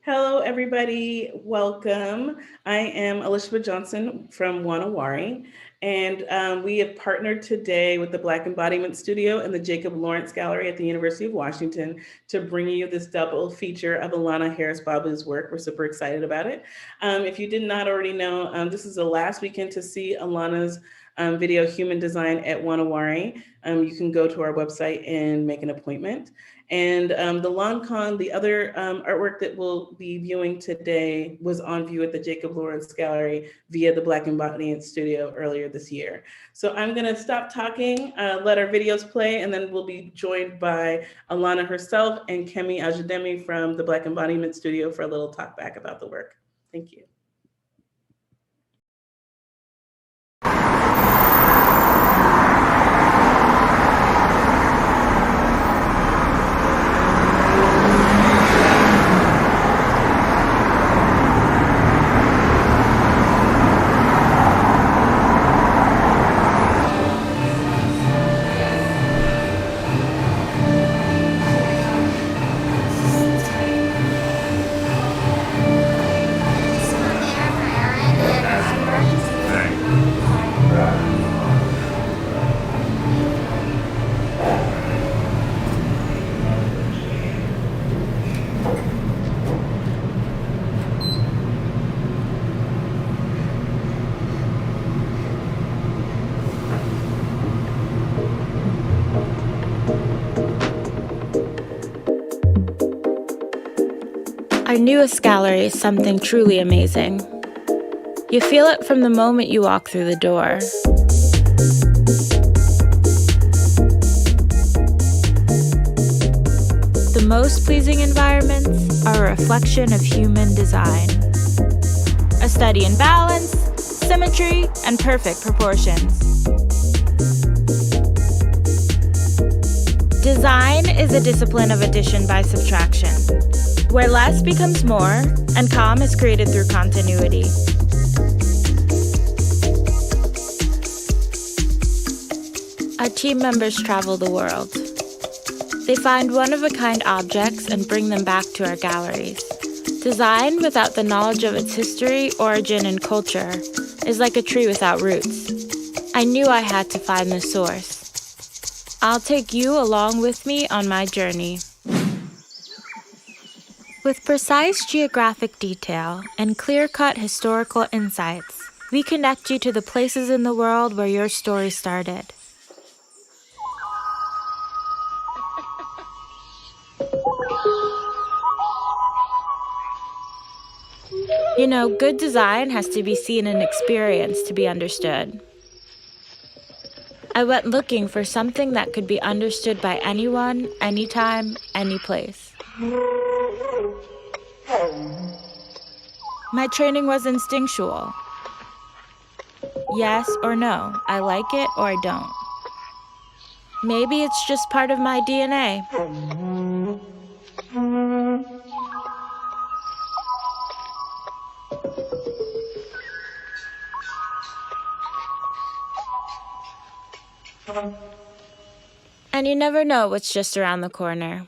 Hello, everybody. Welcome. I am Elizabeth Johnson from Wari, and we have partnered today with the Black Embodiments Studio and the Jacob Lawrence Gallery at the University of Washington to bring you this double feature of Ilana Harris Babou's work. We're super excited about it. If you did not already know, this is the last weekend to see Ilana's video Human Design at Wari. You can go to our website and make an appointment. And the long con, the other artwork that we'll be viewing today was on view at the Jacob Lawrence Gallery via the Black Embodiments Studio earlier this year. So I'm gonna stop talking, let our videos play, and then we'll be joined by Ilana herself and Kemi Adeyemi from the Black Embodiment Studio for a little talk back about the work. Thank you. Our newest gallery is something truly amazing. You feel it from the moment you walk through the door. The most pleasing environments are a reflection of human design. A study in balance, symmetry, and perfect proportions. Design is a discipline of addition by subtraction, where less becomes more, and calm is created through continuity. Our team members travel the world. They find one-of-a-kind objects and bring them back to our galleries. Design without the knowledge of its history, origin, and culture is like a tree without roots. I knew I had to find the source. I'll take you along with me on my journey. With precise geographic detail and clear-cut historical insights, we connect you to the places in the world where your story started. You know, good design has to be seen and experienced to be understood. I went looking for something that could be understood by anyone, anytime, any place. My training was instinctual. Yes or no, I like it or I don't. Maybe it's just part of my DNA. And you never know what's just around the corner.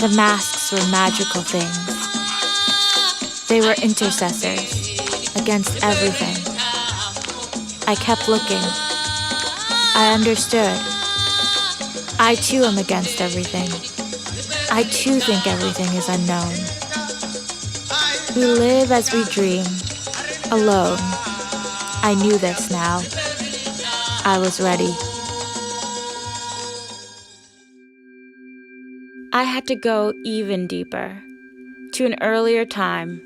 The masks were magical things. They were intercessors against everything. I kept looking. I understood. I too am against everything. I too think everything is unknown. We live as we dream, alone. I knew this now. I was ready. I had to go even deeper, to an earlier time.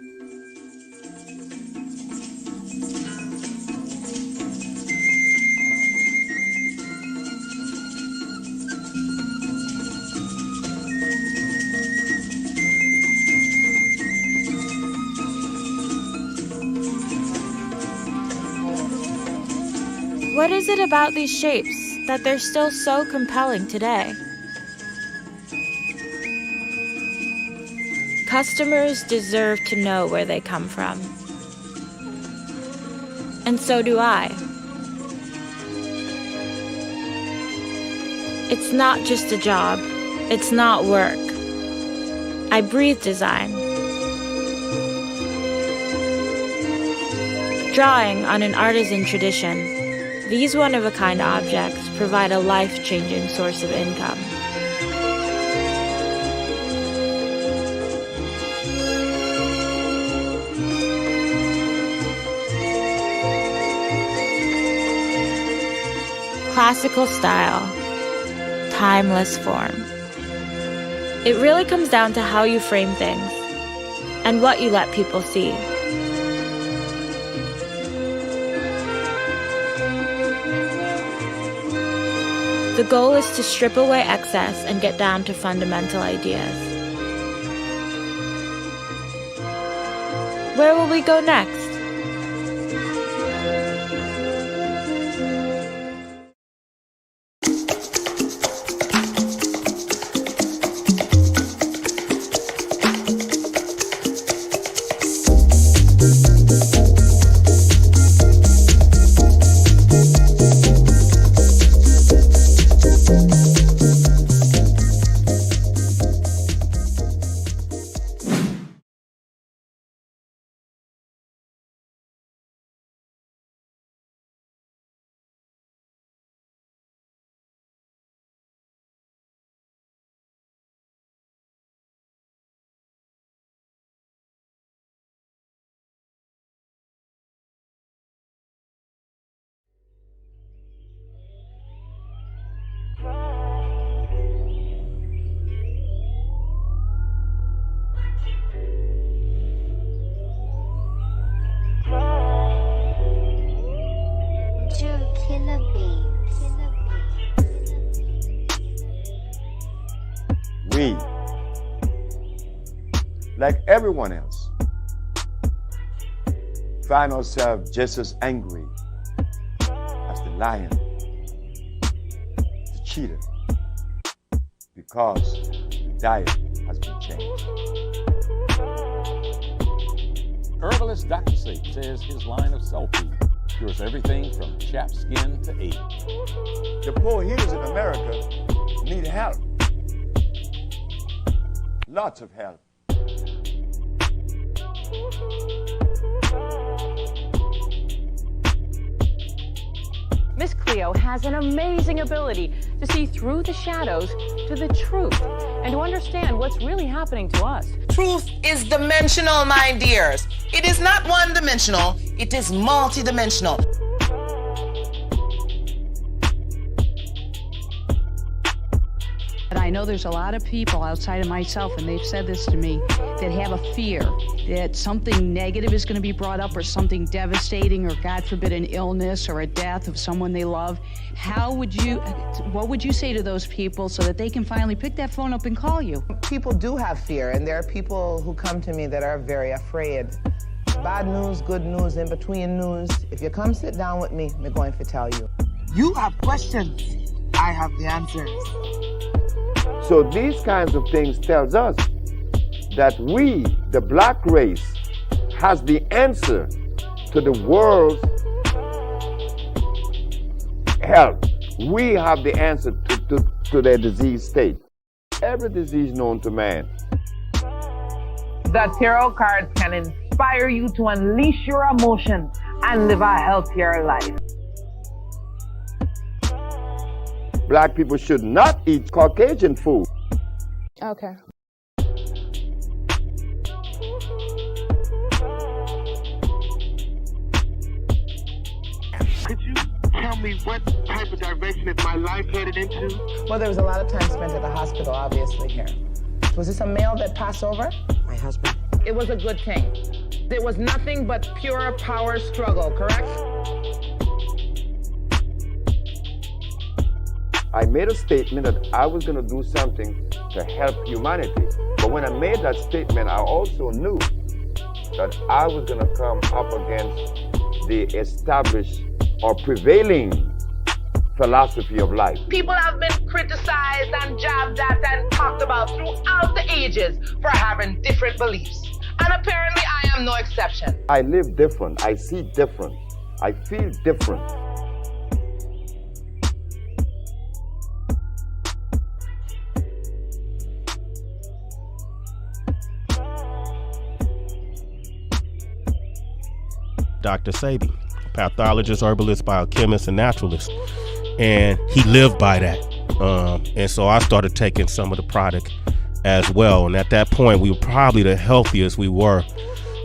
What is it about these shapes that they're still so compelling today? Customers deserve to know where they come from. And so do I. It's not just a job. It's not work. I breathe design. Drawing on an artisan tradition, these one-of-a-kind objects provide a life-changing source of income. Classical style, timeless form. It really comes down to how you frame things and what you let people see. The goal is to strip away excess and get down to fundamental ideas. Where will we go next? We, like everyone else, find ourselves just as angry as the lion, the cheetah, because the diet has been changed. Herbalist Dr. Sate says his line of selfie cures everything from chapped skin to AIDS. The poor healers in America need help. Lots of help. Miss Cleo has an amazing ability to see through the shadows to the truth and to understand what's really happening to us. Truth is dimensional, my dears. It is not one-dimensional, it is multi-dimensional. But I know there's a lot of people outside of myself, and they've said this to me, that have a fear that something negative is going to be brought up or something devastating or, God forbid, an illness or a death of someone they love. What would you say to those people so that they can finally pick that phone up and call you? People do have fear, and there are people who come to me that are very afraid. Bad news, good news, in between news. If you come sit down with me, I'm going to tell you. You have questions, I have the answers. So these kinds of things tells us that we, the black race, has the answer to the world's health. We have the answer to their disease state. Every disease known to man. The tarot cards can inspire you to unleash your emotions and live a healthier life. Black people should not eat Caucasian food. Okay. Could you tell me what type of direction is my life headed into? Well, there was a lot of time spent at the hospital, obviously, here. Was this a male that passed over? My husband. It was a good thing. It was nothing but pure power struggle, correct? I made a statement that I was going to do something to help humanity. But when I made that statement, I also knew that I was going to come up against the established or prevailing philosophy of life. People have been criticized and jabbed at and talked about throughout the privileges for having different beliefs. And apparently I am no exception. I live different. I see different. I feel different. Dr. Sebi, pathologist, herbalist, biochemist, and naturalist. And he lived by that. And so I started taking some of the product as well. And at that point, we were probably the healthiest we were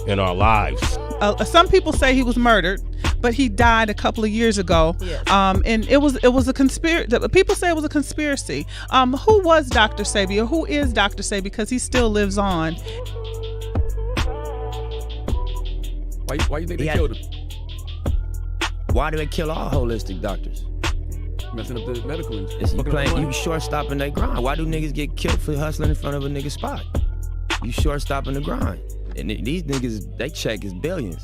in our lives. Some people say he was murdered, but he died a couple of years ago. Yes. And it was a conspiracy. People say it was a conspiracy. Who was Dr. Sebi, or who is Dr. Sebi? Because he still lives on. Why you think they killed him? Why do they kill all holistic doctors? Messing up the medical industry. You short-stopping their grind. Why do niggas get killed for hustling in front of a nigga spot? You short-stopping the grind. And these niggas, they check is billions.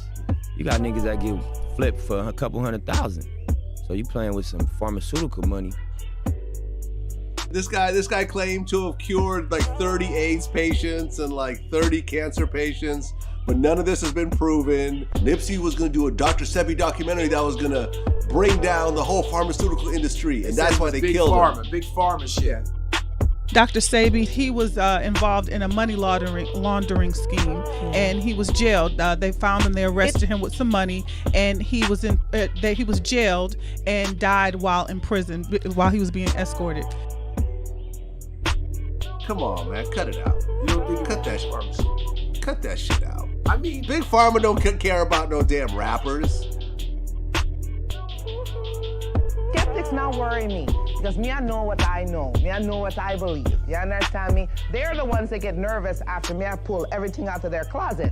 You got niggas that get flipped for a couple $100,000. So you playing with some pharmaceutical money. This guy claimed to have cured like 30 AIDS patients and like 30 cancer patients, but none of this has been proven. Nipsey was gonna do a Dr. Sebi documentary that was gonna bring down the whole pharmaceutical industry, and that's why they killed him. Big pharma shit. Dr. Sebi, he was involved in a money laundering scheme, and he was jailed. They found him, they arrested him with some money, and he was jailed and died while in prison, while he was being escorted. Come on, man, cut it out. You don't think cut that shit out. I mean, Big Pharma don't care about no damn rappers. Skeptics now worry me, because me, I know what I know. Me, I know what I believe. You understand me? They're the ones that get nervous after me, I pull everything out of their closet.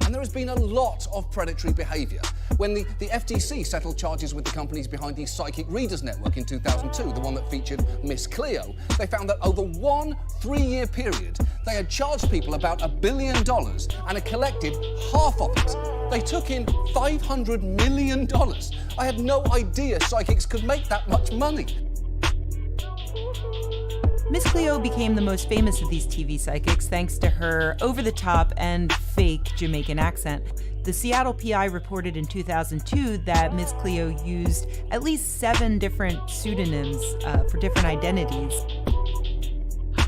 And there has been a lot of predatory behaviour. When the FTC settled charges with the companies behind the Psychic Readers Network in 2002, the one that featured Miss Cleo, they found that over one 3-year period, they had charged people about $1 billion and had collected half of it. They took in $500 million. I had no idea psychics could make that much money. Miss Cleo became the most famous of these TV psychics thanks to her over-the-top and fake Jamaican accent. The Seattle PI reported in 2002 that Miss Cleo used at least 7 different pseudonyms for different identities.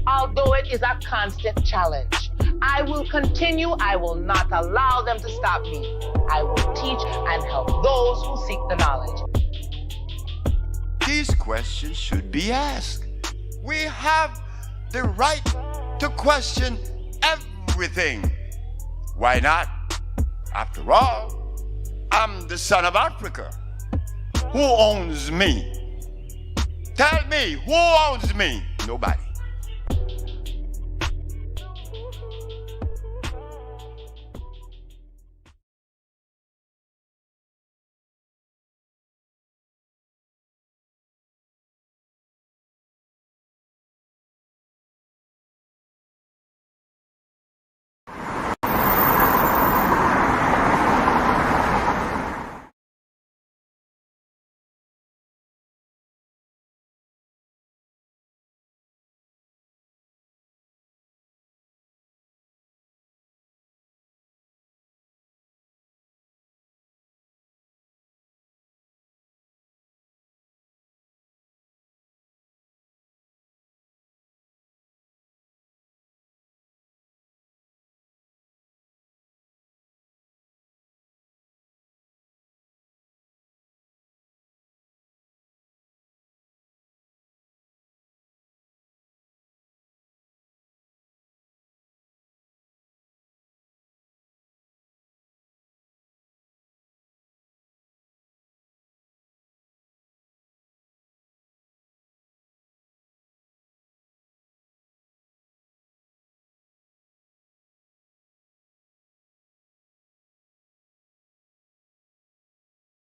Although it is a constant challenge, I will continue. I will not allow them to stop me. I will teach and help those who seek the knowledge. These questions should be asked. We have the right to question everything. Why not? After all, I'm the son of Africa. Who owns me? Tell me, who owns me? Nobody.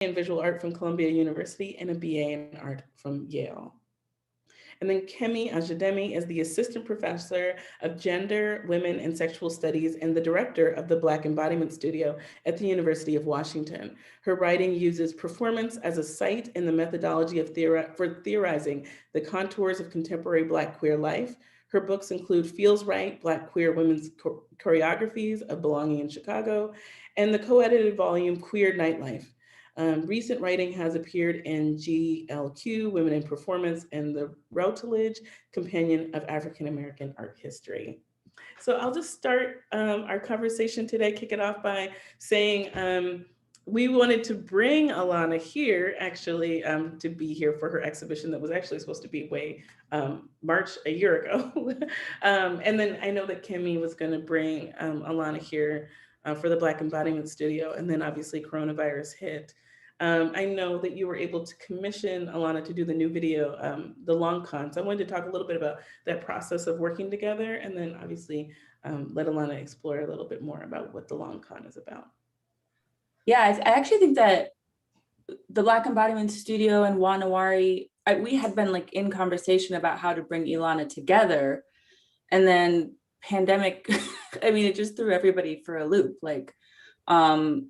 In visual art from Columbia University and a BA in art from Yale. And then Kemi Adeyemi is the Assistant Professor of Gender, Women, and Sexual Studies and the Director of the Black Embodiments Studio at the University of Washington. Her writing uses performance as a site in the methodology of for theorizing the contours of contemporary Black queer life. Her books include Feels Right, Black Queer Women's Choreographies of Belonging in Chicago, and the co-edited volume, Queer Nightlife. Recent writing has appeared in GLQ, Women in Performance, and the Routledge Companion of African American Art History. So I'll just start our conversation today, kick it off by saying we wanted to bring Ilana here actually to be here for her exhibition that was actually supposed to be March a year ago. And then I know that Kemi was gonna bring Ilana here for the Black Embodiment Studio, and then obviously coronavirus hit. I know that you were able to commission Ilana to do the new video, the long con. So I wanted to talk a little bit about that process of working together, and then obviously let Ilana explore a little bit more about what the long con is about. Yeah, I actually think that the Black Embodiment Studio and Wari, we had been like in conversation about how to bring Ilana together, and then pandemic, I mean, it just threw everybody for a loop, like,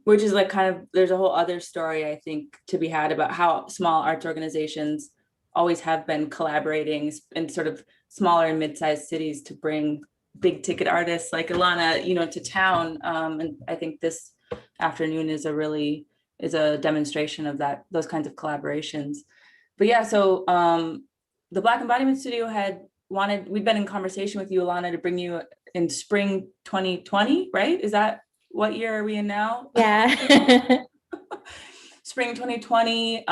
which is like kind of, there's a whole other story I think to be had about how small arts organizations always have been collaborating in sort of smaller and mid-sized cities to bring big ticket artists like Ilana, you know, to town. And I think this afternoon is a demonstration of that, those kinds of collaborations. But yeah, so the Black Embodiment Studio we'd been in conversation with you, Ilana, to bring you in spring 2020, right? Is that, what year are we in now? Yeah. Spring 2020,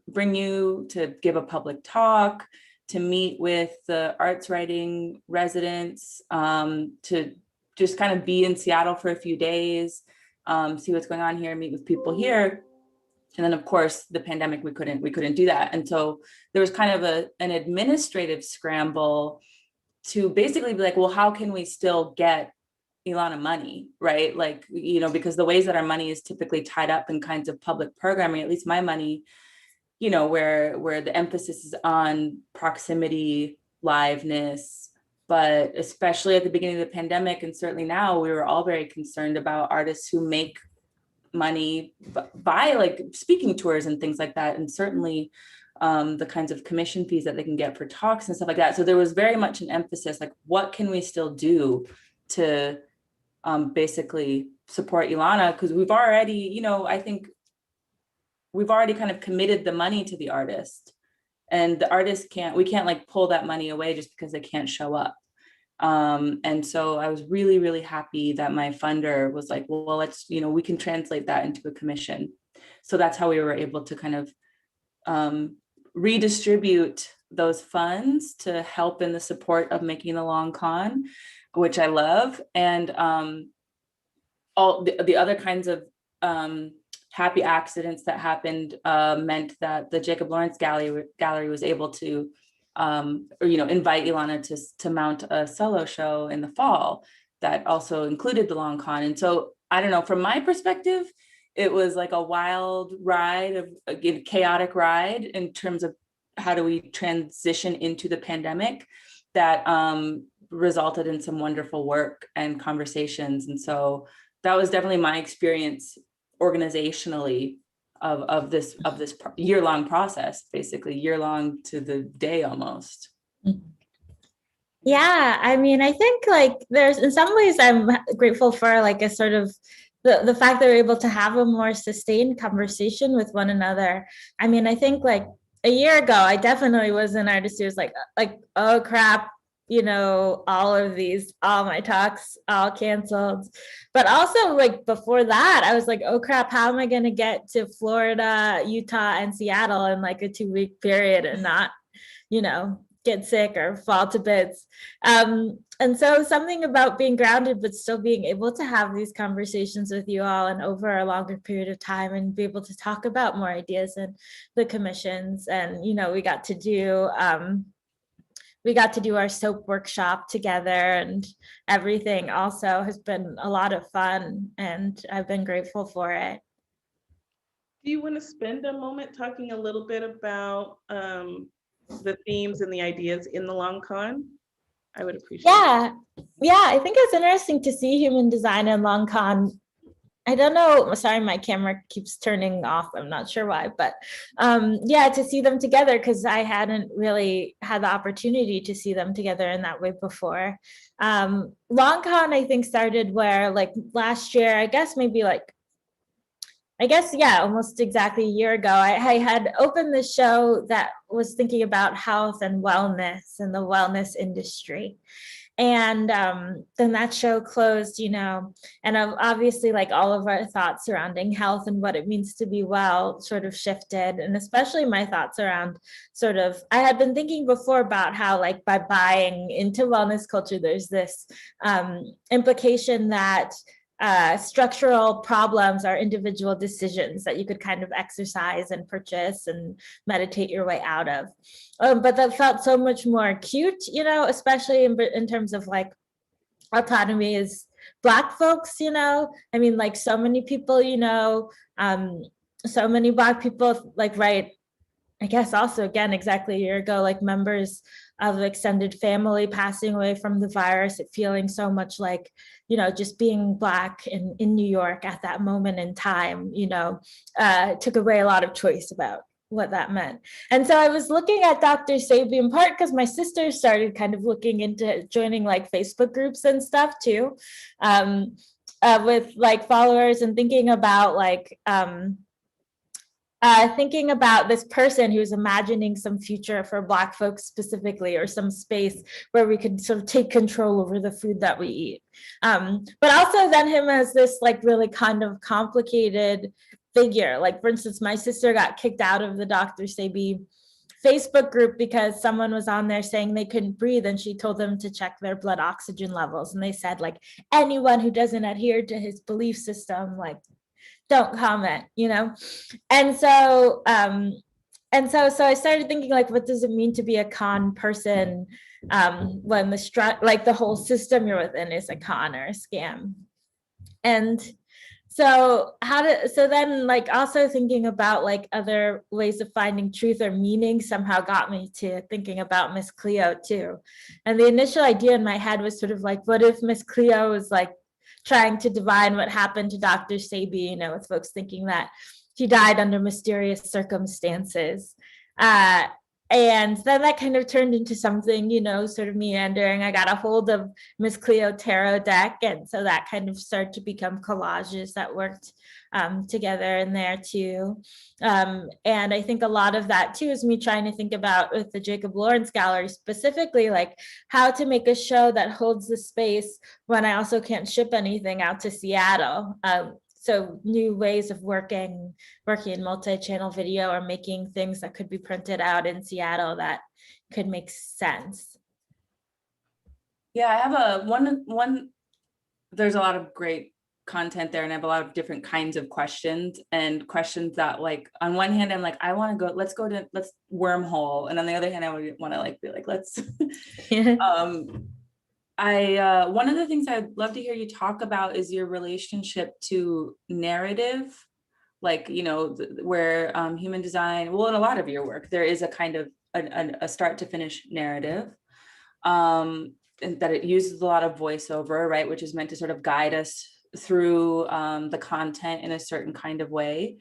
bring you to give a public talk, to meet with the arts writing residents, to just kind of be in Seattle for a few days, see what's going on here, meet with people here. And then of course the pandemic, we couldn't do that. And so there was kind of an administrative scramble to basically be like, well, how can we still get Ilana money, right? Like, you know, because the ways that our money is typically tied up in kinds of public programming, at least my money, you know, where the emphasis is on proximity, liveness, but especially at the beginning of the pandemic, and certainly now, we were all very concerned about artists who make money by like speaking tours and things like that, and certainly the kinds of commission fees that they can get for talks and stuff like that. So there was very much an emphasis, like, what can we still do to basically support Ilana? Because we've already, you know, I think we've already kind of committed the money to the artist, and the artist we can't like pull that money away just because they can't show up. And so I was really, really happy that my funder was like, well, let's, you know, we can translate that into a commission. So that's how we were able to kind of redistribute those funds to help in the support of making the long con, which I love. And all the other kinds of happy accidents that happened meant that the Jacob Lawrence Gallery was able to invite Ilana to mount a solo show in the fall that also included the long con. And so, I don't know, from my perspective, it was like a wild ride, a chaotic ride in terms of how do we transition into the pandemic that resulted in some wonderful work and conversations. And so that was definitely my experience organizationally of this year-long process, basically year-long to the day almost. Yeah, I mean, I think like there's, in some ways I'm grateful for like a sort of the fact that we're able to have a more sustained conversation with one another. I mean, I think like a year ago, I definitely was an artist who was like, oh crap, you know, all my talks all canceled. But also like before that, I was like, oh crap, how am I going to get to Florida, Utah, and Seattle in like a 2-week period and not, you know, get sick or fall to bits. And so something about being grounded, but still being able to have these conversations with you all and over a longer period of time and be able to talk about more ideas and the commissions. And, you know, we got to do our soap workshop together, and everything also has been a lot of fun, and I've been grateful for it. Do you want to spend a moment talking a little bit about the themes and the ideas in the long con? I would appreciate Yeah, I think it's interesting to see human design and long con. I don't know, sorry, my camera keeps turning off. I'm not sure why, but yeah, to see them together, because I hadn't really had the opportunity to see them together in that way before. Long con, I think, started where like last year, almost exactly a year ago, I had opened the show that was thinking about health and wellness and the wellness industry. And then that show closed, and obviously like all of our thoughts surrounding health and what it means to be well sort of shifted. And especially my thoughts around I had been thinking before about how like by buying into wellness culture, there's this implication that structural problems are individual decisions that you could kind of exercise and purchase and meditate your way out of. But that felt so much more acute, especially in terms of like autonomy as Black folks, I mean, like so many people, so many Black people, like, right, I guess also, again, exactly a year ago, like members of the extended family passing away from the virus, it feeling so much like, just being Black in New York at that moment in time, took away a lot of choice about what that meant. And so I was looking at Dr. Sebi in part because my sister started kind of looking into joining like Facebook groups and stuff too, with like followers and thinking about like, thinking about this person who's imagining some future for Black folks specifically, or some space where we could sort of take control over the food that we eat. But also then him as this like really kind of complicated figure. Like, for instance, my sister got kicked out of the Dr. Sebi Facebook group because someone was on there saying they couldn't breathe, and she told them to check their blood oxygen levels. And they said, like, anyone who doesn't adhere to his belief system, like, don't comment, And so, so I started thinking, like, what does it mean to be a con person when the whole system you're within is a con or a scam? And so then like also thinking about like other ways of finding truth or meaning somehow got me to thinking about Miss Cleo too. And the initial idea in my head was sort of like, what if Miss Cleo was like trying to divine what happened to Dr. Sebi, with folks thinking that he died under mysterious circumstances. And then that kind of turned into something, sort of meandering. I got a hold of Miss Cleo tarot deck. And so that kind of started to become collages that worked together in there too. And I think a lot of that too is me trying to think about with the Jacob Lawrence Gallery specifically, like how to make a show that holds the space when I also can't ship anything out to Seattle. So new ways of working in multi-channel video, or making things that could be printed out in Seattle that could make sense. Yeah, I have one, there's a lot of great content there, and I have a lot of different kinds of questions that, like, on one hand, I'm like, I want to go, let's wormhole. And on the other hand, I would want to like, be like, let's, one of the things I'd love to hear you talk about is your relationship to narrative, like, where human design, well, in a lot of your work, there is a kind of a start to finish narrative, and that it uses a lot of voiceover, right, which is meant to sort of guide us through the content in a certain kind of way.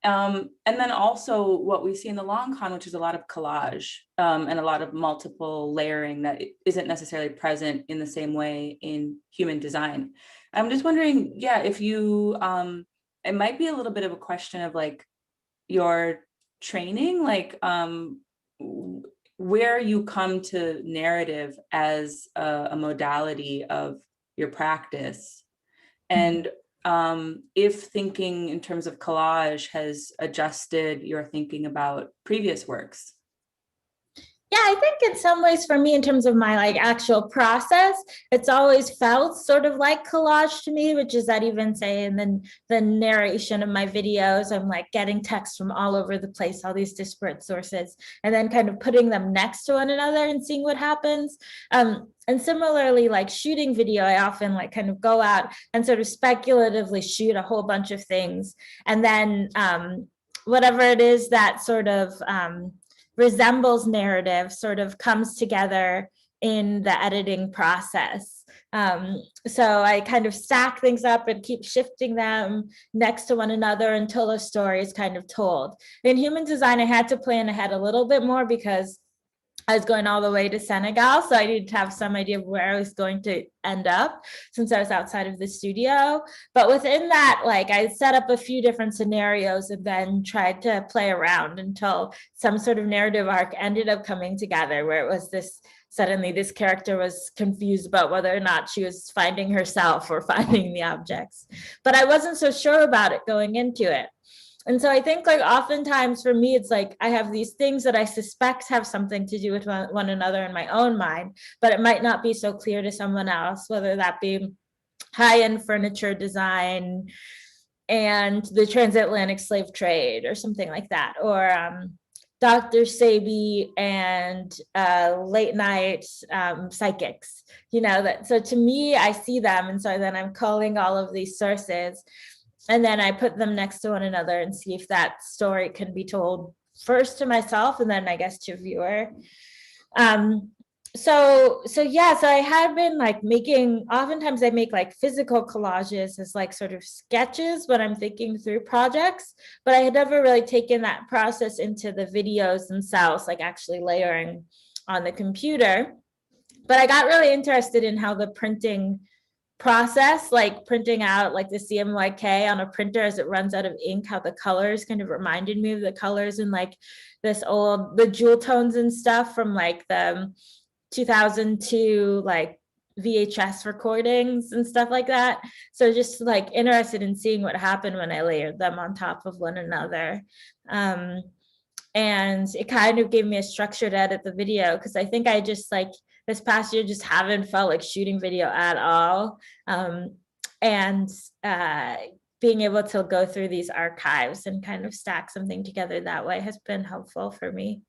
And then also what we see in the long con, which is a lot of collage and a lot of multiple layering that isn't necessarily present in the same way in human design. I'm just wondering, if you, it might be a little bit of a question of like your training, like where you come to narrative as a modality of your practice, and if thinking in terms of collage has adjusted your thinking about previous works. Yeah, I think in some ways for me, in terms of my like actual process, it's always felt sort of like collage to me, which is that even say in the narration of my videos, I'm like getting text from all over the place, all these disparate sources, and then kind of putting them next to one another and seeing what happens. And similarly, like shooting video, I often like kind of go out and sort of speculatively shoot a whole bunch of things. And then whatever it is that sort of resembles narrative sort of comes together in the editing process. So I kind of stack things up and keep shifting them next to one another until a story is kind of told. In human design, I had to plan ahead a little bit more because I was going all the way to Senegal, so I needed to have some idea of where I was going to end up since I was outside of the studio. But within that, like, I set up a few different scenarios and then tried to play around until some sort of narrative arc ended up coming together, where it was this, suddenly this character was confused about whether or not she was finding herself or finding the objects. But I wasn't so sure about it going into it. And so I think, like, oftentimes for me, it's like I have these things that I suspect have something to do with one another in my own mind, but it might not be so clear to someone else, whether that be high-end furniture design and the transatlantic slave trade or something like that, or Dr. Sebi and late night psychics, you know, that. So to me, I see them. And so then I'm calling all of these sources, and then I put them next to one another and see if that story can be told first to myself and then I guess to a viewer. So I had been like oftentimes I make like physical collages as like sort of sketches when I'm thinking through projects, but I had never really taken that process into the videos themselves, like actually layering on the computer. But I got really interested in how the printing process, like printing out like the CMYK on a printer as it runs out of ink, how the colors kind of reminded me of the colors in like the jewel tones and stuff from like the 2002 like VHS recordings and stuff like that. So just like interested in seeing what happened when I layered them on top of one another. And it kind of gave me a structure to edit the video, because I think I just like this past year just haven't felt like shooting video at all. And being able to go through these archives and kind of stack something together that way has been helpful for me.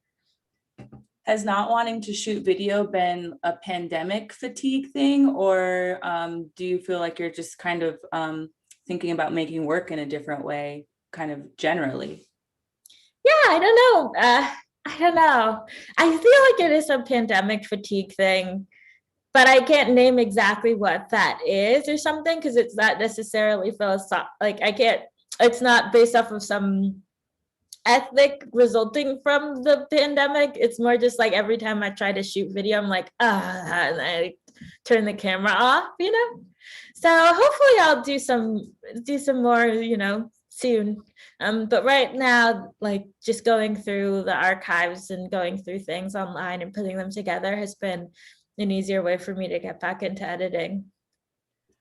Has not wanting to shoot video been a pandemic fatigue thing, or do you feel like you're just kind of thinking about making work in a different way, kind of generally? Yeah, I don't know. I feel like it is a pandemic fatigue thing, but I can't name exactly what that is or something, because it's not necessarily like it's not based off of some ethic resulting from the pandemic. It's more just like every time I try to shoot video, I'm like, and I turn the camera off, you know? So hopefully I'll do some more, you know, soon. But right now, like just going through the archives and going through things online and putting them together has been an easier way for me to get back into editing.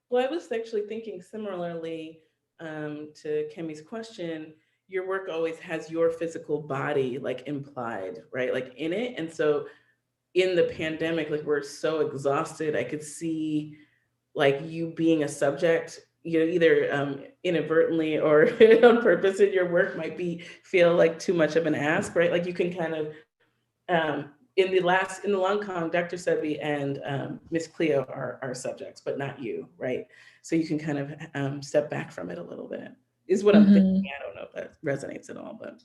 Well, I was actually thinking similarly to Kemi's question. Your work always has your physical body like implied, right? Like in it. And so in the pandemic, like we're so exhausted, I could see like you being a subject, you know, either inadvertently or on purpose in your work might feel like too much of an ask, right? Like you can kind of, in the long con, Dr. Sebi and Miss Cleo are subjects, but not you, right? So you can kind of step back from it a little bit, is what I'm thinking. I don't know if that resonates at all, but.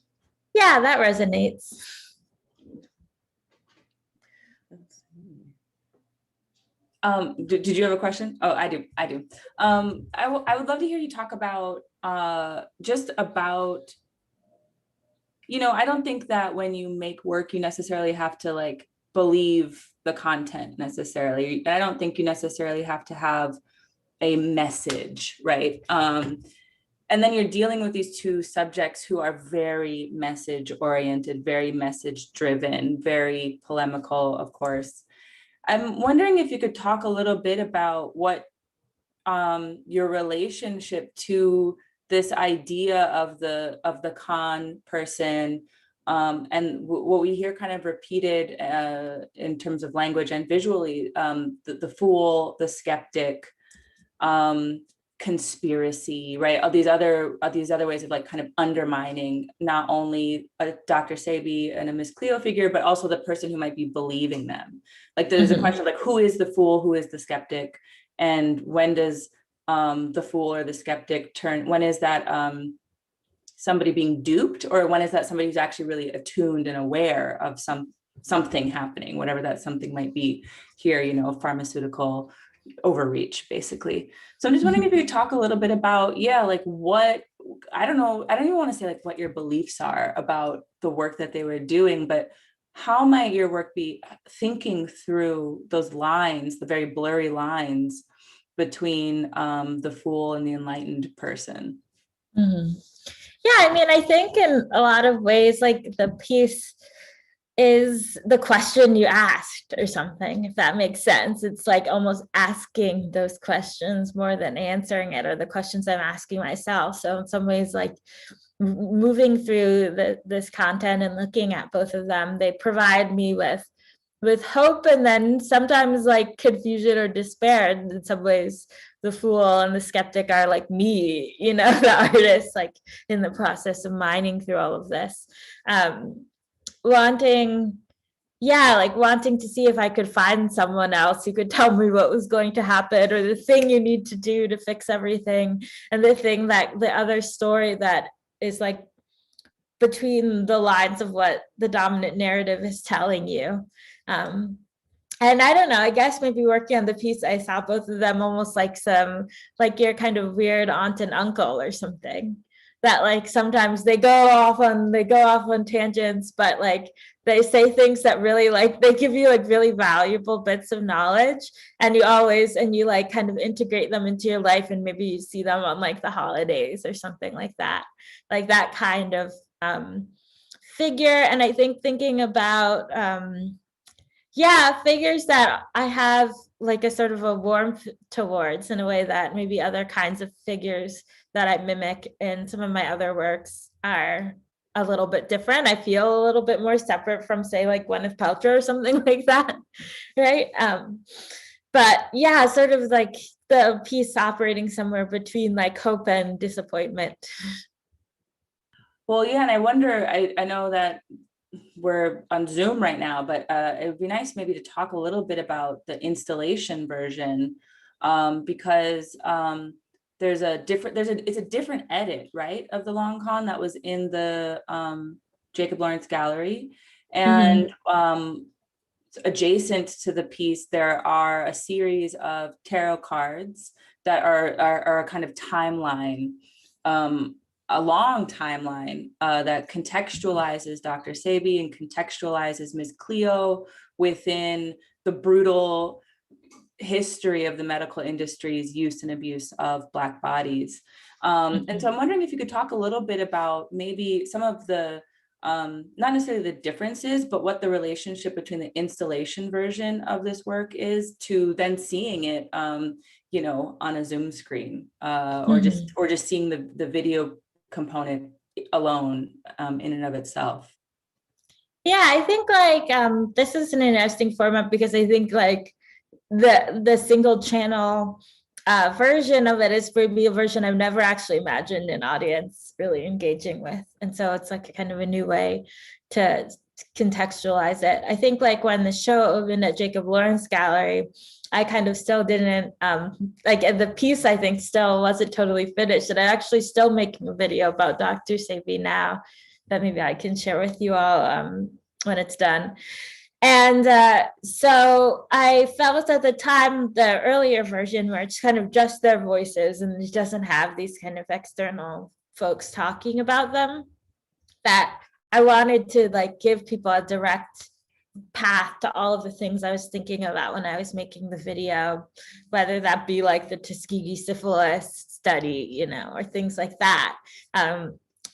Yeah, that resonates. Did you have a question? Oh, I do. I would love to hear you talk about just about, you know, I don't think that when you make work, you necessarily have to like believe the content necessarily. I don't think you necessarily have to have a message, right? And then you're dealing with these two subjects who are very message oriented, very message driven, very polemical, of course. I'm wondering if you could talk a little bit about what your relationship to this idea of the con person and what we hear kind of repeated in terms of language and visually, the fool, the skeptic, conspiracy, right? All these other ways of like kind of undermining not only a Dr. Sebi and a Miss Cleo figure, but also the person who might be believing them. Like there's a question of like, who is the fool, who is the skeptic, and when does the fool or the skeptic turn? When is that somebody being duped, or when is that somebody who's actually really attuned and aware of something happening, whatever that something might be here, you know, pharmaceutical overreach, basically. So I'm just wondering if you could talk a little bit about, like what, I don't know, I don't even want to say like what your beliefs are about the work that they were doing, but how might your work be thinking through those lines, the very blurry lines between the fool and the enlightened person? Mm-hmm. Yeah, I mean, I think in a lot of ways, like the piece is the question you asked or something, if that makes sense. It's like almost asking those questions more than answering it, or the questions I'm asking myself. So in some ways, like moving through this content and looking at both of them, they provide me with hope, and then sometimes like confusion or despair. And in some ways, the fool and the skeptic are like me, you know, the artist, like in the process of mining through all of this. Wanting to see if I could find someone else who could tell me what was going to happen, or the thing you need to do to fix everything, and the other story that is like between the lines of what the dominant narrative is telling you. And I don't know, I guess maybe working on the piece, I saw both of them almost like your kind of weird aunt and uncle or something, that like sometimes they go off on tangents, but like they say things that really like, they give you like really valuable bits of knowledge, and you like kind of integrate them into your life, and maybe you see them on like the holidays or something like that kind of figure. And I think thinking about figures that I have like a sort of a warmth towards, in a way that maybe other kinds of figures that I mimic in some of my other works are a little bit different. I feel a little bit more separate from, say, like Gwyneth Paltrow or something like that, right? But yeah, sort of like the piece operating somewhere between like hope and disappointment. Well, yeah, and I wonder, I know that we're on Zoom right now, but it would be nice maybe to talk a little bit about the installation version, because it's a different edit, right, of the long con that was in the Jacob Lawrence Gallery. And adjacent to the piece, there are a series of tarot cards that are a kind of timeline, a long timeline that contextualizes Dr. Sebi and contextualizes Ms. Cleo within the brutal history of the medical industry's use and abuse of Black bodies. And so I'm wondering if you could talk a little bit about maybe some of the, not necessarily the differences, but what the relationship between the installation version of this work is to then seeing it, you know, on a Zoom screen, or just seeing the video component alone in and of itself. Yeah, I think like this is an interesting format, because I think like the single channel version of it is maybe a version I've never actually imagined an audience really engaging with. And so it's like a kind of a new way to contextualize it. I think like when the show opened at Jacob Lawrence Gallery, I kind of still didn't, the piece I think still wasn't totally finished. And I'm actually still making a video about Dr. Sebi now that maybe I can share with you all when it's done. And so I felt at the time, the earlier version where it's kind of just their voices and it doesn't have these kind of external folks talking about them, that I wanted to like give people a direct path to all of the things I was thinking about when I was making the video, whether that be like the Tuskegee syphilis study, you know, or things like that,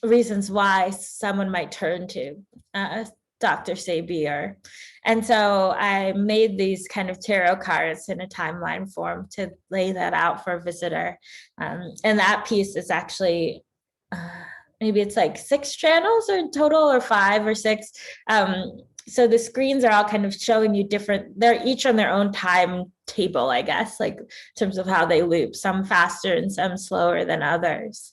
reasons why someone might turn to Dr. Sebi. And so I made these kind of tarot cards in a timeline form to lay that out for a visitor. And that piece is actually, maybe it's like 6 channels in total, or 5 or 6. So the screens are all kind of showing you different, they're each on their own timetable, I guess, like in terms of how they loop, some faster and some slower than others.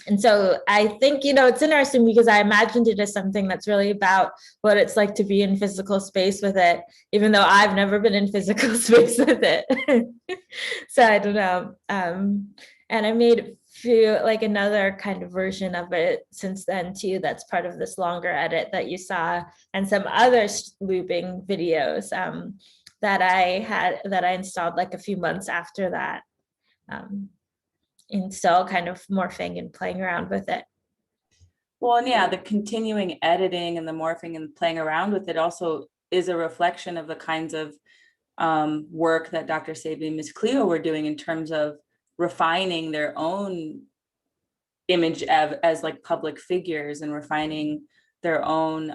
And so I think, you know, it's interesting because I imagined it as something that's really about what it's like to be in physical space with it, even though I've never been in physical space with it. So I don't know. And I made few, like another kind of version of it since then too, that's part of this longer edit that you saw, and some other looping videos that I installed like a few months after that, and still kind of morphing and playing around with it. Well, and yeah, the continuing editing and the morphing and playing around with it also is a reflection of the kinds of work that Dr. Sabie and Ms. Cleo were doing in terms of refining their own image as like public figures, and refining their own,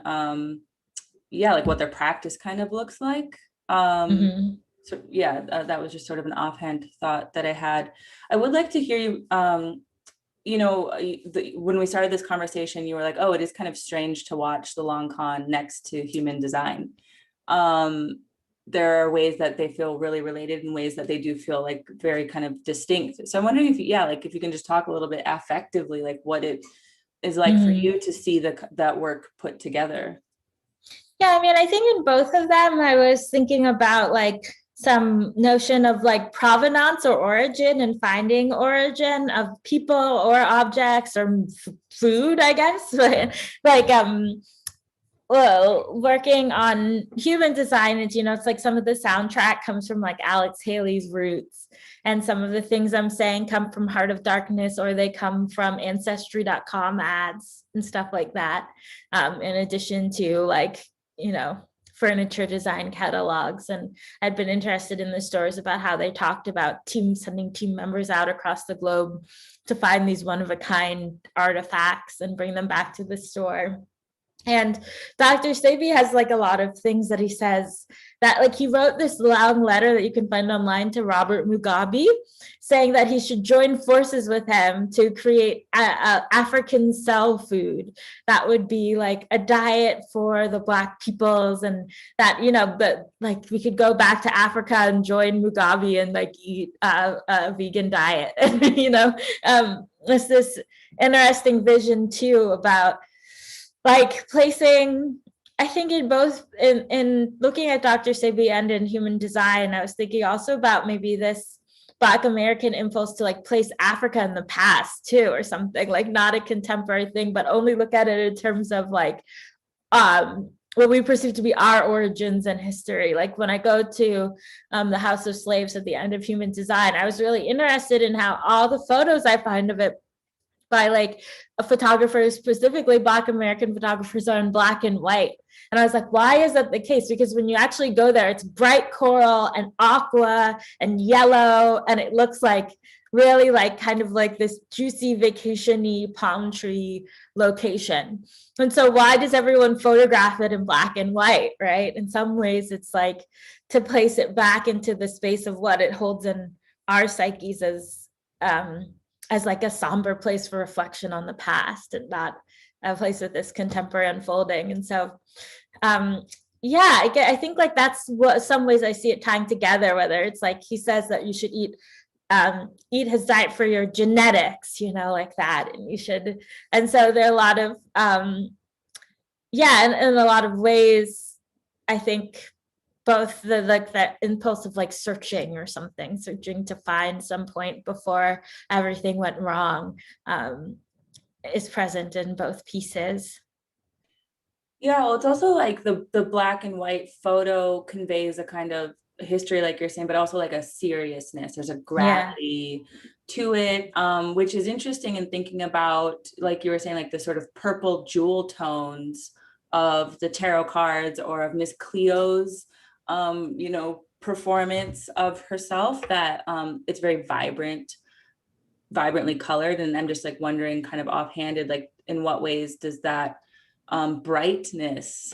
like what their practice kind of looks like. So yeah, that was just sort of an offhand thought that I had. I would like to hear you, when we started this conversation, you were like, oh, it is kind of strange to watch the long con next to human design. There are ways that they feel really related and ways that they do feel like very kind of distinct. So I'm wondering if you can just talk a little bit affectively, like what it is like for you to see that work put together. Yeah, I mean, I think in both of them, I was thinking about like some notion of like provenance or origin, and finding origin of people or objects or food, I guess. Working on human design, it's like some of the soundtrack comes from like Alex Haley's roots, and some of the things I'm saying come from Heart of Darkness, or they come from Ancestry.com ads and stuff like that, in addition to like, furniture design catalogs. And I'd been interested in the stories about how they talked about sending team members out across the globe to find these one-of-a-kind artifacts and bring them back to the store. And Dr. Sabie has like a lot of things that he says, that like he wrote this long letter that you can find online to Robert Mugabe, saying that he should join forces with him to create a African cell food that would be like a diet for the Black peoples, and that, but like we could go back to Africa and join Mugabe and like eat a vegan diet. There's this interesting vision too about like placing, I think in both, in looking at Dr. Sabie and in human design, I was thinking also about maybe this Black American impulse to like place Africa in the past too, or something, like not a contemporary thing, but only look at it in terms of like what we perceive to be our origins and history. Like when I go to the House of Slaves at the end of human design, I was really interested in how all the photos I find of it by like photographers, specifically Black American photographers, are in black and white. And I was like, why is that the case? Because when you actually go there, it's bright coral and aqua and yellow, and it looks like really like kind of like this juicy vacation-y palm tree location. And so why does everyone photograph it in black and white, right? In some ways, it's like to place it back into the space of what it holds in our psyches as like a somber place for reflection on the past, and not a place with this contemporary unfolding. And so, I think like that's what some ways I see it tying together, whether it's like he says that you should eat his diet for your genetics, like that, and you should. And so there are a lot of, in a lot of ways, I think both that impulse of like searching to find some point before everything went wrong, is present in both pieces. Yeah, well, it's also like the black and white photo conveys a kind of history, like you're saying, but also like a seriousness. There's a gravity to it, which is interesting in thinking about, like you were saying, like the sort of purple jewel tones of the tarot cards, or of Miss Cleo's performance of herself, that it's very vibrantly colored. And I'm just like wondering kind of offhanded, like in what ways does that brightness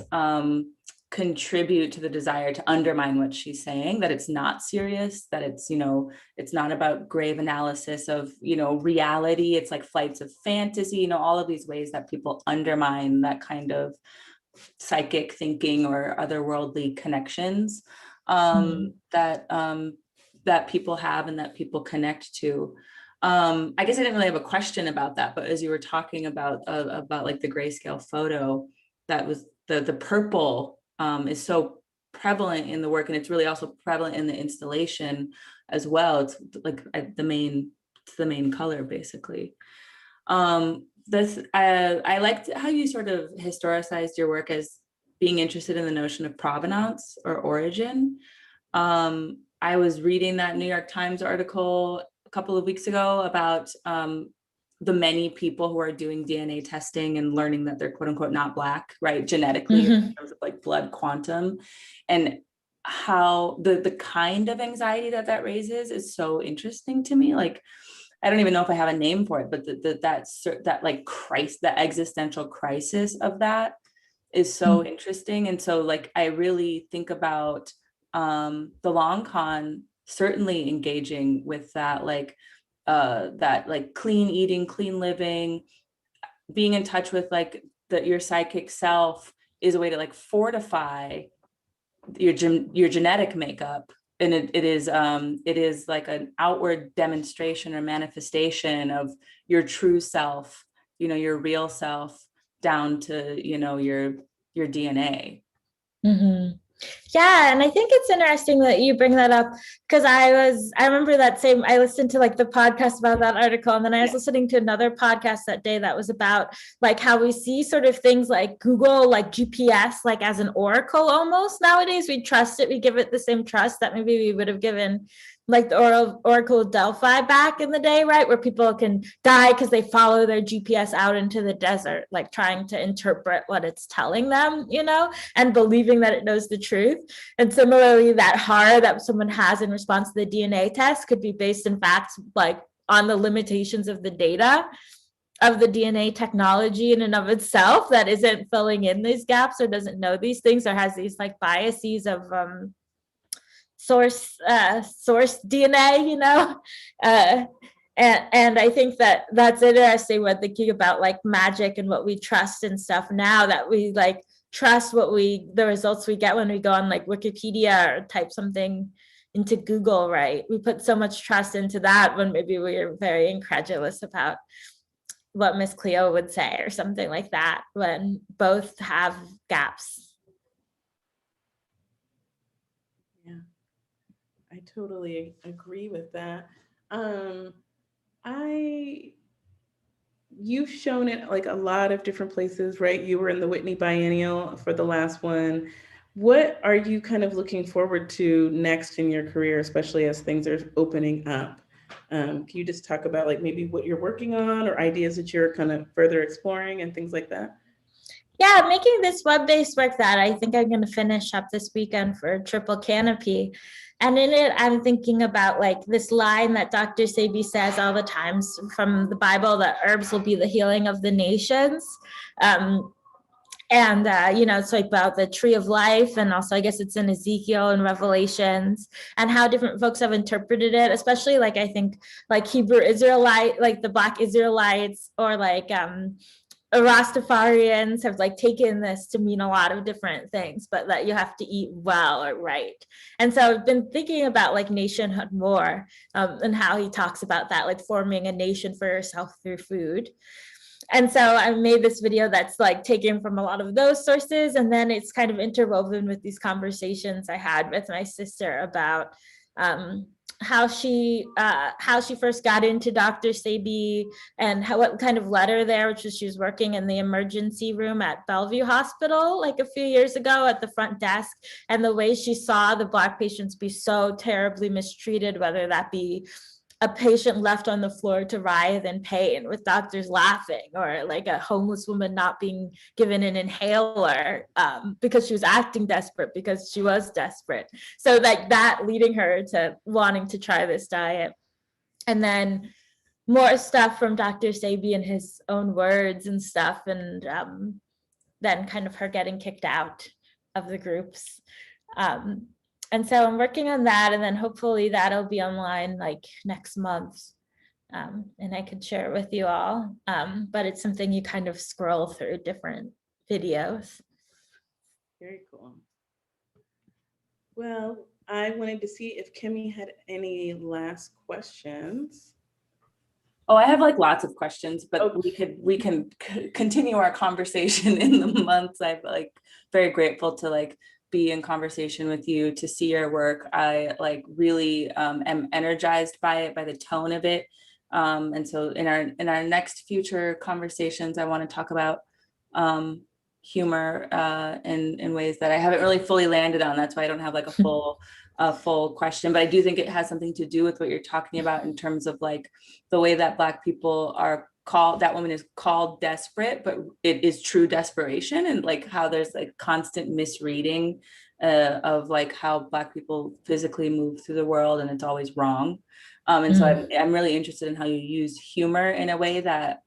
contribute to the desire to undermine what she's saying, that it's not serious, that it's, it's not about grave analysis of, reality. It's like flights of fantasy, all of these ways that people undermine that kind of psychic thinking or otherworldly connections that people have and that people connect to. I guess I didn't really have a question about that, but as you were talking about like the grayscale photo, that was the purple is so prevalent in the work, and it's really also prevalent in the installation as well. It's like the main it's the main color basically. I liked how you sort of historicized your work as being interested in the notion of provenance or origin. I was reading that New York Times article a couple of weeks ago about the many people who are doing DNA testing and learning that they're quote unquote not Black, right? Genetically, in terms of like blood quantum, and how the kind of anxiety that raises is so interesting to me. Like, I don't even know if I have a name for it, but that like crisis, the existential crisis of that is so interesting. And so like, I really think about the long con certainly engaging with that, like clean eating, clean living, being in touch with like your psychic self is a way to like fortify your genetic makeup. And it is like an outward demonstration or manifestation of your true self, your real self, down to, your DNA. Yeah, and I think it's interesting that you bring that up, because I remember I listened to like the podcast about that article, and then I was listening to another podcast that day that was about like how we see sort of things like Google, like GPS, like as an oracle almost nowadays. We trust it, we give it the same trust that maybe we would have given like the Oracle of Delphi back in the day, right? Where people can die because they follow their GPS out into the desert, like trying to interpret what it's telling them, and believing that it knows the truth. And similarly, that horror that someone has in response to the DNA test could be based in fact, like on the limitations of the data of the DNA technology in and of itself that isn't filling in these gaps or doesn't know these things or has these like biases of, source DNA, and I think that's interesting when thinking about like magic and what we trust and stuff now, that we like trust the results we get when we go on like Wikipedia or type something into Google, right? We put so much trust into that when maybe we are very incredulous about what Miss Cleo would say or something like that, when both have gaps. I totally agree with that. You've shown it like a lot of different places, right? You were in the Whitney Biennial for the last one. What are you kind of looking forward to next in your career, especially as things are opening up? Can you just talk about like maybe what you're working on or ideas that you're kind of further exploring and things like that? Yeah, making this web-based work that I think I'm going to finish up this weekend for Triple Canopy. And in it, I'm thinking about like this line that Dr. Sebi says all the times from the Bible, that herbs will be the healing of the nations. It's like about the tree of life. And also, I guess it's in Ezekiel and Revelations, and how different folks have interpreted it, especially like, I think like Hebrew Israelite, like the Black Israelites, or like, Rastafarians have like taken this to mean a lot of different things, but that you have to eat well or right. And so I've been thinking about like nationhood more, and how he talks about that, like forming a nation for yourself through food. And so I made this video that's like taken from a lot of those sources, and then it's kind of interwoven with these conversations I had with my sister about how she first got into Dr. Sebi, and what kind of led her there, which was she was working in the emergency room at Bellevue Hospital like a few years ago at the front desk, and the way she saw the Black patients be so terribly mistreated, whether that be a patient left on the floor to writhe in pain with doctors laughing, or like a homeless woman not being given an inhaler because she was acting desperate because she was desperate. So like that leading her to wanting to try this diet. And then more stuff from Dr. Sebi in his own words and stuff. And then kind of her getting kicked out of the groups. And so I'm working on that, and then hopefully that'll be online like next month, and I could share it with you all. But it's something you kind of scroll through different videos. Very cool. Well, I wanted to see if Kemi had any last questions. Oh, I have like lots of questions, but we can continue our conversation in the months. I'm like very grateful to like be in conversation with you, to see your work. I like really am energized by it, by the tone of it. And so in our next future conversations, I want to talk about humor in ways that I haven't really fully landed on. That's why I don't have like a full question, but I do think it has something to do with what you're talking about in terms of like the way that Black people are called, that woman is called desperate, but it is true desperation, and like how there's like constant misreading of like how Black people physically move through the world, and it's always wrong. And so I'm really interested in how you use humor in a way that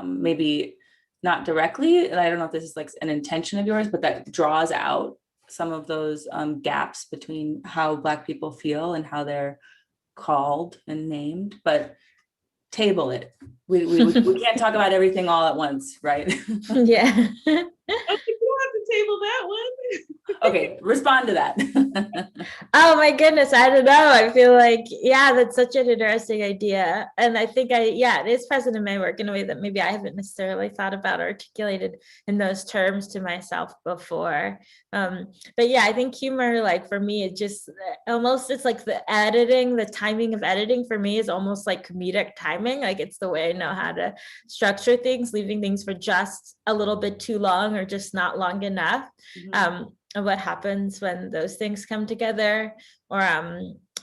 maybe not directly, and I don't know if this is like an intention of yours, but that draws out some of those gaps between how Black people feel and how they're called and named, but table it. We can't talk about everything all at once, right? Yeah. I think you have to table that one. Okay, respond to that. Oh my goodness, I don't know. I feel like, yeah, that's such an interesting idea. And I think it is present in my work in a way that maybe I haven't necessarily thought about or articulated in those terms to myself before. But yeah, I think humor, like for me, it just almost, it's like the editing, the timing of editing for me is almost like comedic timing. Like it's the way I know how to structure things, leaving things for just a little bit too long or just not long enough. And what happens when those things come together, or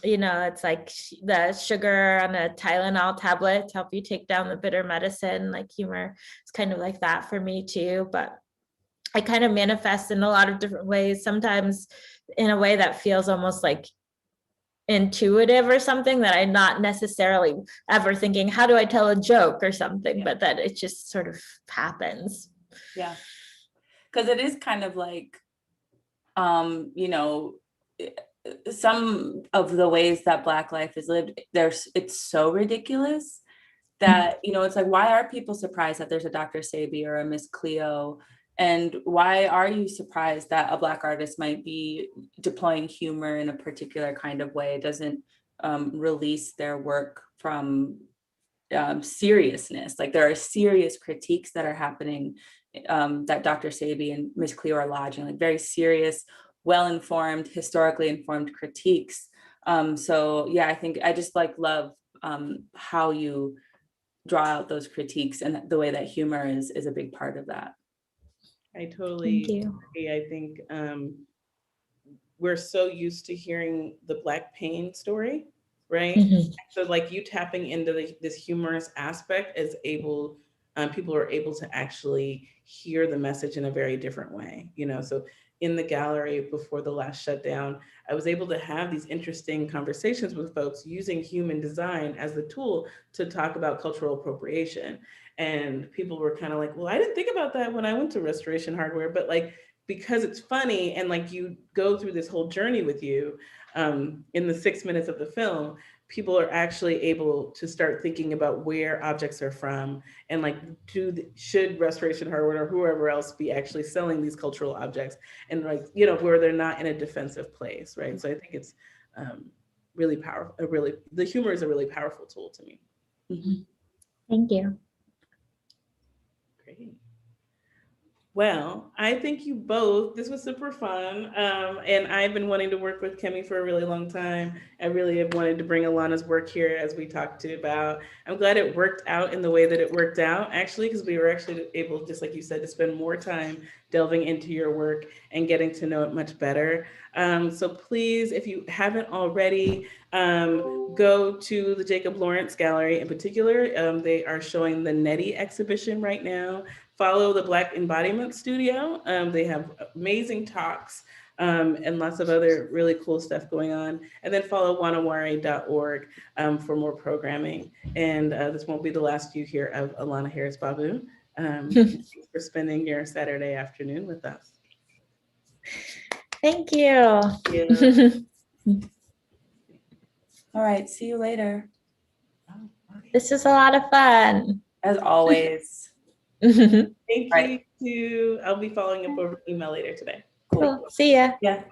it's like the sugar on a Tylenol tablet to help you take down the bitter medicine. Like humor is kind of like that for me too, but I kind of manifest in a lot of different ways, sometimes in a way that feels almost like intuitive or something, that I'm not necessarily ever thinking, how do I tell a joke or something, but that it just sort of happens. Yeah, because it is kind of like, some of the ways that Black life is lived, it's so ridiculous that, it's like, why are people surprised that there's a Dr. Sebi or a Miss Cleo? And why are you surprised that a Black artist might be deploying humor in a particular kind of way? It doesn't release their work from seriousness. Like there are serious critiques that are happening that Dr. Sebi and Miss Cleo are lodging, like very serious, well-informed, historically informed critiques. So yeah, I think I just love how you draw out those critiques, and the way that humor is a big part of that. I totally agree. I think we're so used to hearing the Black pain story, right? So like you tapping into this humorous aspect is people are able to actually hear the message in a very different way, so in the gallery before the last shutdown, I was able to have these interesting conversations with folks using human design as the tool to talk about cultural appropriation. And people were kind of like, well, I didn't think about that when I went to Restoration Hardware, but like, because it's funny and like you go through this whole journey with you in the 6 minutes of the film, people are actually able to start thinking about where objects are from, and like, should Restoration Hardware or whoever else be actually selling these cultural objects, and like, where they're not in a defensive place, right? So I think it's really powerful. The humor is a really powerful tool to me. Thank you. Great. Well, I thank you both. This was super fun. And I've been wanting to work with Kemi for a really long time. I really have wanted to bring Ilana's work here, as we talked about. I'm glad it worked out in the way that it worked out, actually, because we were actually able, just like you said, to spend more time delving into your work and getting to know it much better. So please, if you haven't already, go to the Jacob Lawrence Gallery in particular. They are showing the Nettie exhibition right now. Follow the Black Embodiments Studio. They have amazing talks and lots of other really cool stuff going on. And then follow wanawari.org for more programming. And this won't be the last you hear of Ilana Harris Babou. Thanks for spending your Saturday afternoon with us. Thank you. All right, see you later. This is a lot of fun. As always. Thank you too. I'll be following up over email later today. Cool. See ya. Yeah.